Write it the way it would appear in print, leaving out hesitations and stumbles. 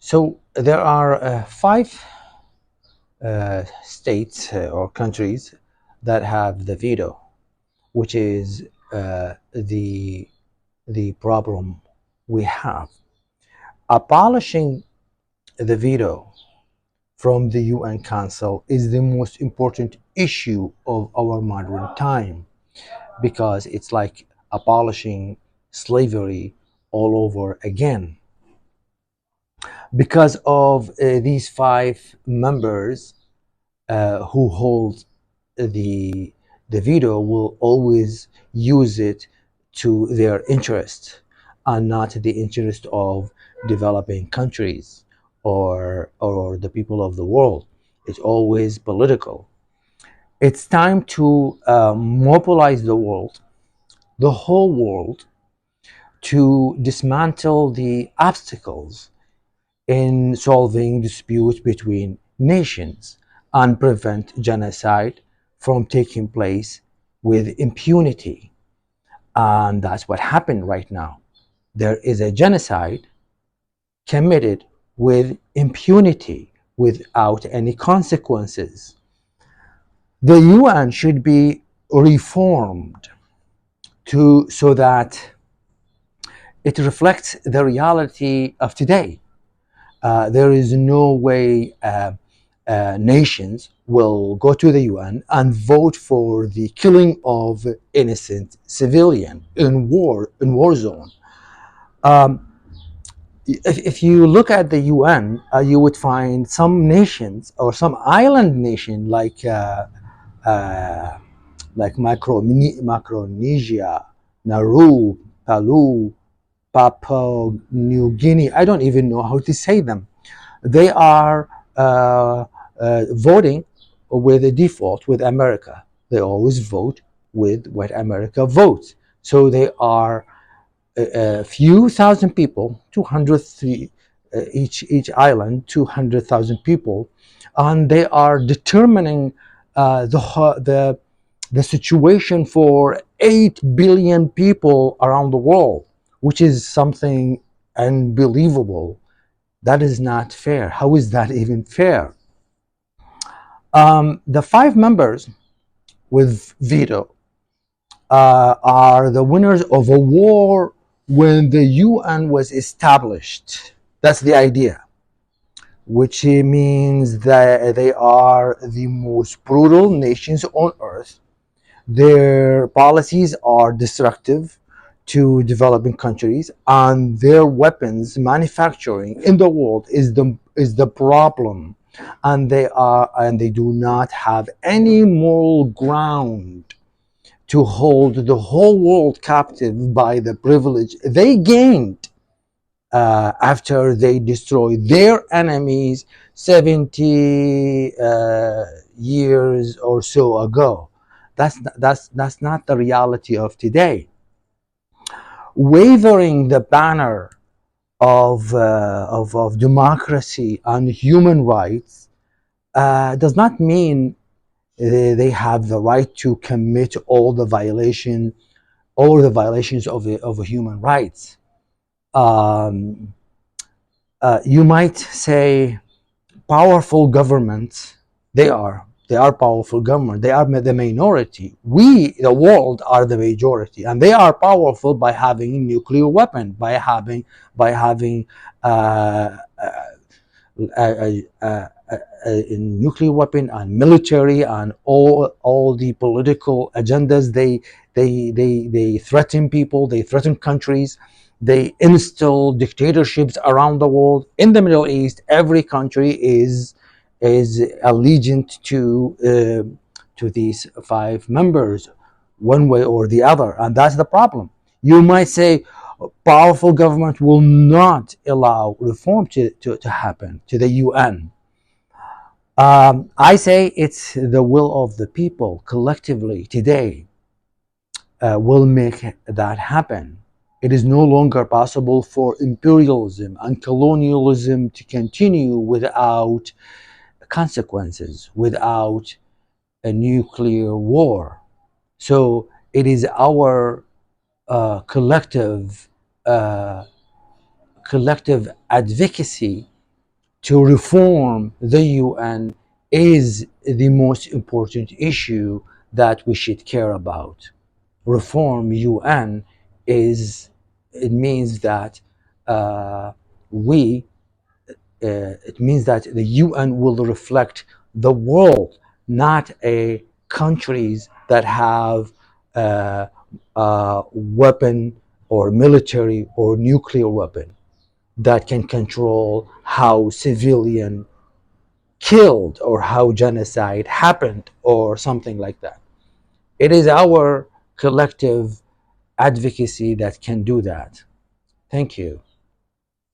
So there are five states or countries that have the veto, which is the problem we have. Abolishing the veto from the UN Council is the most important issue of our modern time because it's like abolishing slavery all over again. Because of these five members who hold the the veto will always use it to their interest and not the interest of developing countries or the people of the world. It's always political. It's time to mobilize the whole world, to dismantle the obstacles in solving disputes between nations and prevent genocide from taking place with impunity. And that's what happened right now. There is a genocide committed with impunity without any consequences. The UN should be reformed so that it reflects the reality of today. There is no way nations will go to the UN and vote for the killing of innocent civilian in war zone. Um, if you look at the UN, you would find some nations or some island nation uh, like Micronesia, Nauru, Palau, Papua New Guinea. I don't even know how to say them. They are voting with a default with America. They always vote with what America votes. So they are a few thousand people, 200 each island, 200,000 people, and they are determining the situation for 8 billion people around the world, which is something unbelievable. That is not fair. How is that even fair? The five members with veto are the winners of a war when the UN was established. That's the idea, which means that they are the most brutal nations on earth. Their policies are destructive to developing countries, and their weapons manufacturing in the world is the problem. And they do not have any moral ground to hold the whole world captive by the privilege they gained after they destroyed their enemies 70 years or so ago. That's not the reality of today. Wavering the banner of democracy and human rights does not mean they have the right to commit all the violations of human rights. Um, you might say powerful governments, they are powerful government, they are the minority. We, the world, are the majority, and they are powerful by having nuclear weapon, by having a nuclear weapon and military and all the political agendas. They threaten people, they threaten countries, they instill dictatorships around the world. In the Middle East, every country is allegiant to these five members, one way or the other, and that's the problem. You might say powerful government will not allow reform to happen to the UN. I say it's the will of the people collectively today will make that happen. It is no longer possible for imperialism and colonialism to continue without consequences, without a nuclear war. So it is our uh, collective advocacy to reform the UN is the most important issue that we should care about. Reform UN is, it means that uh, we it means that the UN will reflect the world, not a countries that have weapon or military or nuclear weapon that can control how civilian killed or how genocide happened or something like that. It is our collective advocacy that can do that. Thank you.